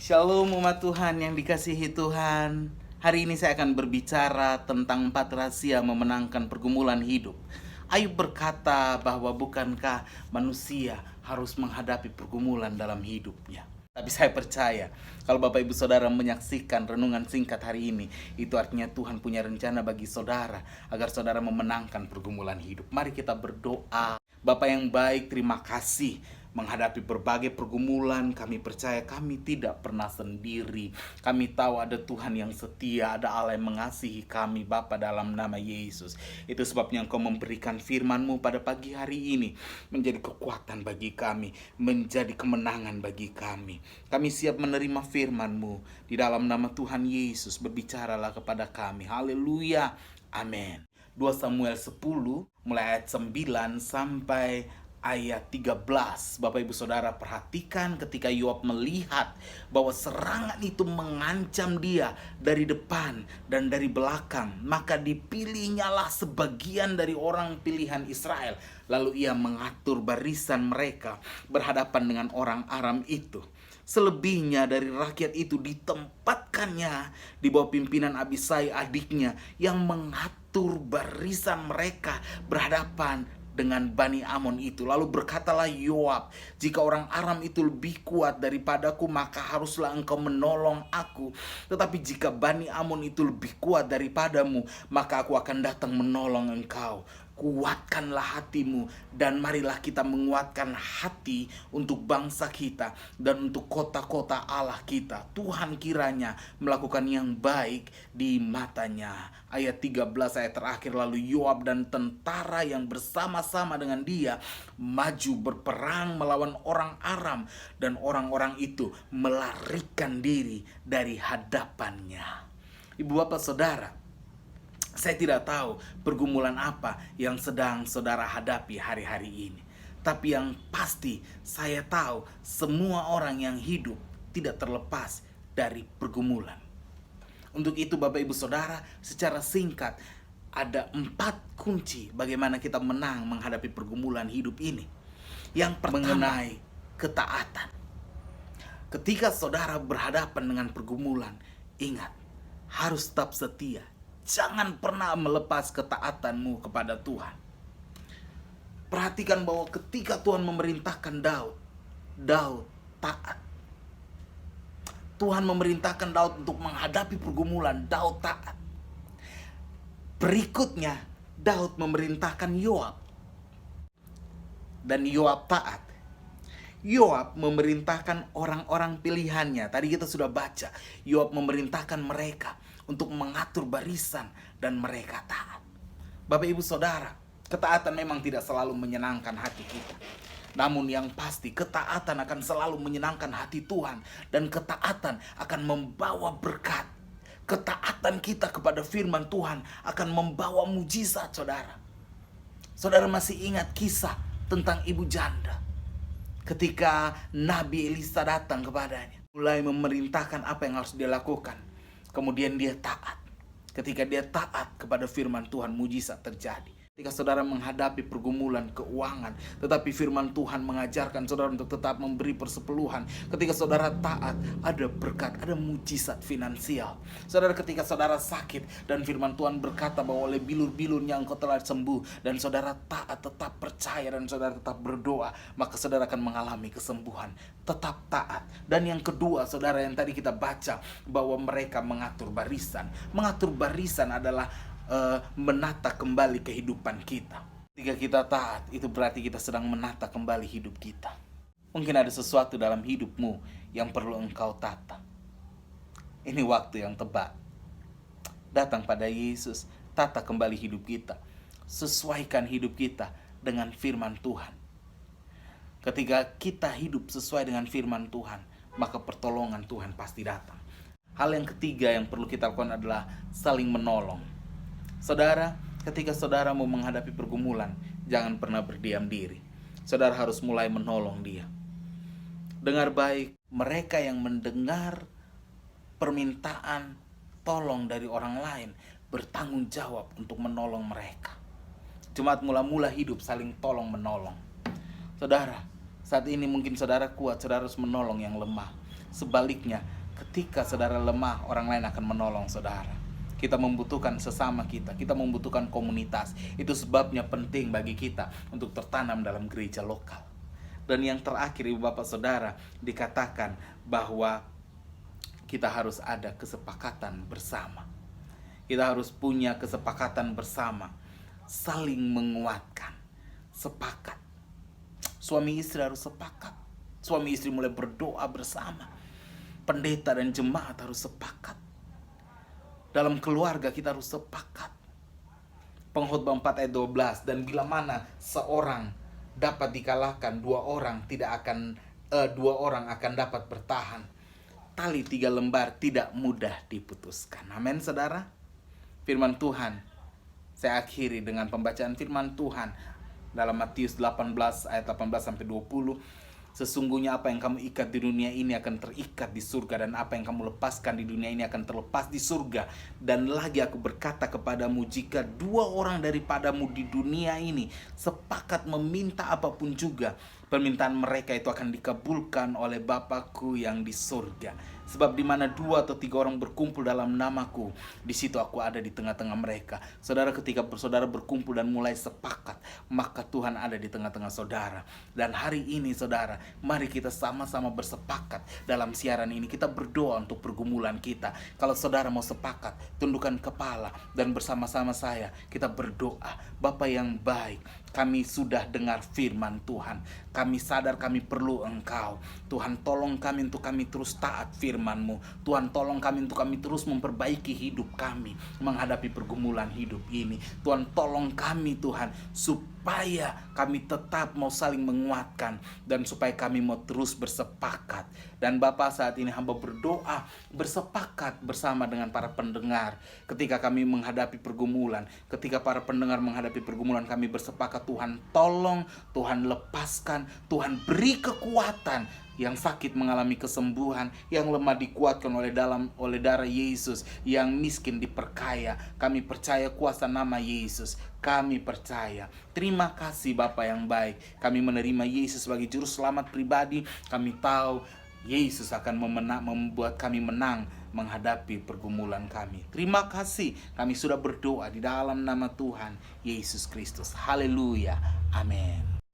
Shalom umat Tuhan yang dikasihi Tuhan. Hari ini saya akan berbicara tentang 4 rahasia memenangkan pergumulan hidup. Ayub berkata bahwa bukankah manusia harus menghadapi pergumulan dalam hidupnya. Tapi saya percaya kalau Bapak Ibu Saudara menyaksikan renungan singkat hari ini, itu artinya Tuhan punya rencana bagi saudara agar saudara memenangkan pergumulan hidup. Mari kita berdoa. Bapa yang baik, terima kasih. Menghadapi berbagai pergumulan, kami percaya kami tidak pernah sendiri. Kami tahu ada Tuhan yang setia, ada Allah yang mengasihi kami, Bapa, dalam nama Yesus. Itu sebabnya Engkau memberikan firman-Mu pada pagi hari ini menjadi kekuatan bagi kami, menjadi kemenangan bagi kami. Kami siap menerima firman-Mu. Di dalam nama Tuhan Yesus, berbicaralah kepada kami. Haleluya. Amin. 2 Samuel 10 mulai ayat 9 sampai ayat 13. Bapak Ibu Saudara, perhatikan ketika Yoab melihat bahwa serangan itu mengancam dia dari depan dan dari belakang, maka dipilihnyalah sebagian dari orang pilihan Israel. Lalu ia mengatur barisan mereka berhadapan dengan orang Aram itu. Selebihnya dari rakyat itu ditempatkannya di bawah pimpinan Abisai adiknya yang mengatur barisan mereka berhadapan dengan Bani Amon itu. Lalu berkatalah Yoab, jika orang Aram itu lebih kuat daripadaku, maka haruslah engkau menolong aku. Tetapi jika Bani Amon itu lebih kuat daripadamu, maka aku akan datang menolong engkau. Kuatkanlah hatimu dan marilah kita menguatkan hati untuk bangsa kita dan untuk kota-kota Allah kita. Tuhan kiranya melakukan yang baik di matanya. Ayat 13 ayat terakhir, lalu Yoab dan tentara yang bersama-sama dengan dia maju berperang melawan orang Aram, dan orang-orang itu melarikan diri dari hadapannya. Ibu bapak saudara, saya tidak tahu pergumulan apa yang sedang saudara hadapi hari-hari ini. Tapi yang pasti saya tahu semua orang yang hidup tidak terlepas dari pergumulan. Untuk itu Bapak Ibu Saudara, secara singkat ada 4 kunci bagaimana kita menang menghadapi pergumulan hidup ini. Yang pertama, mengenai ketaatan. Ketika saudara berhadapan dengan pergumulan, ingat, harus tetap setia. Jangan pernah melepas ketaatanmu kepada Tuhan. Perhatikan bahwa ketika Tuhan memerintahkan Daud taat. Tuhan memerintahkan Daud untuk menghadapi pergumulan, Daud taat. Berikutnya, Daud memerintahkan Yoab, dan Yoab taat. Yoab memerintahkan orang-orang pilihannya. Tadi kita sudah baca, Yoab memerintahkan mereka untuk mengatur barisan dan mereka taat. Bapak Ibu Saudara, ketaatan memang tidak selalu menyenangkan hati kita. Namun yang pasti ketaatan akan selalu menyenangkan hati Tuhan, dan ketaatan akan membawa berkat. Ketaatan kita kepada firman Tuhan akan membawa mujizat, saudara. Saudara masih ingat kisah tentang ibu janda ketika Nabi Elisa datang kepadanya, mulai memerintahkan apa yang harus dia lakukan. Kemudian dia taat. Ketika dia taat kepada firman Tuhan, mujizat terjadi. Ketika saudara menghadapi pergumulan keuangan, tetapi firman Tuhan mengajarkan saudara untuk tetap memberi persepuluhan. Ketika saudara taat, ada berkat, ada mujizat finansial. Saudara, ketika saudara sakit dan firman Tuhan berkata bahwa oleh bilur-bilurnya engkau telah sembuh, dan saudara taat, tetap percaya, dan saudara tetap berdoa, maka saudara akan mengalami kesembuhan. Tetap taat. Dan yang kedua, saudara, yang tadi kita baca bahwa mereka mengatur barisan. Mengatur barisan adalah menata kembali kehidupan kita. Ketika kita taat, itu berarti kita sedang menata kembali hidup kita. Mungkin ada sesuatu dalam hidupmu yang perlu engkau tata. Ini waktu yang tepat. Datang pada Yesus, tata kembali hidup kita. Sesuaikan hidup kita dengan firman Tuhan. Ketika kita hidup sesuai dengan firman Tuhan, maka pertolongan Tuhan pasti datang. Hal yang ketiga yang perlu kita lakukan adalah saling menolong. Saudara, ketika saudara mau menghadapi pergumulan, jangan pernah berdiam diri. Saudara harus mulai menolong dia. Dengar baik, mereka yang mendengar permintaan tolong dari orang lain bertanggung jawab untuk menolong mereka. Jemaat mula-mula hidup saling tolong menolong. Saudara, saat ini mungkin saudara kuat, saudara harus menolong yang lemah. Sebaliknya, ketika saudara lemah, orang lain akan menolong saudara. Kita membutuhkan sesama kita membutuhkan komunitas. Itu sebabnya penting bagi kita untuk tertanam dalam gereja lokal. Dan yang terakhir, ibu bapak saudara, dikatakan bahwa kita harus ada kesepakatan bersama. Kita harus punya kesepakatan bersama, saling menguatkan, sepakat. Suami istri harus sepakat. Suami istri mulai berdoa bersama. Pendeta dan jemaat harus sepakat. Dalam keluarga kita harus sepakat. Pengkhotbah 4 ayat 12, dan bila mana seorang dapat dikalahkan, dua orang akan dapat bertahan. Tali 3 lembar tidak mudah diputuskan. Amin saudara. Firman Tuhan, saya akhiri dengan pembacaan firman Tuhan dalam Matius 18 ayat 18 sampai 20. Sesungguhnya apa yang kamu ikat di dunia ini akan terikat di surga, dan apa yang kamu lepaskan di dunia ini akan terlepas di surga. Dan lagi aku berkata kepadamu, jika 2 orang daripadamu di dunia ini sepakat meminta apapun juga, permintaan mereka itu akan dikabulkan oleh Bapakku yang di surga. Sebab di mana 2 atau 3 orang berkumpul dalam namaku, di situ aku ada di tengah-tengah mereka. Saudara, ketika saudara berkumpul dan mulai sepakat, maka Tuhan ada di tengah-tengah saudara. Dan hari ini saudara, mari kita sama-sama bersepakat dalam siaran ini. Kita berdoa untuk pergumulan kita. Kalau saudara mau sepakat, tundukkan kepala dan bersama-sama saya kita berdoa. Bapa yang baik, kami sudah dengar firman Tuhan. Kami sadar kami perlu Engkau. Tuhan, tolong kami untuk kami terus taat firman-Mu. Tuhan, tolong kami untuk kami terus memperbaiki hidup kami menghadapi pergumulan hidup ini. Tuhan, tolong kami Tuhan, supaya kami tetap mau saling menguatkan, dan supaya kami mau terus bersepakat. Dan Bapa, saat ini hamba berdoa bersepakat bersama dengan para pendengar. Ketika kami menghadapi pergumulan, ketika para pendengar menghadapi pergumulan, kami bersepakat, Tuhan tolong, Tuhan lepaskan, Tuhan beri kekuatan. Yang sakit mengalami kesembuhan, yang lemah dikuatkan oleh darah Yesus, yang miskin diperkaya. Kami percaya kuasa nama Yesus, kami percaya. Terima kasih Bapa yang baik. Kami menerima Yesus sebagai juru selamat pribadi. Kami tahu Yesus akan membuat kami menang menghadapi pergumulan kami. Terima kasih, kami sudah berdoa di dalam nama Tuhan Yesus Kristus. Haleluya, amin.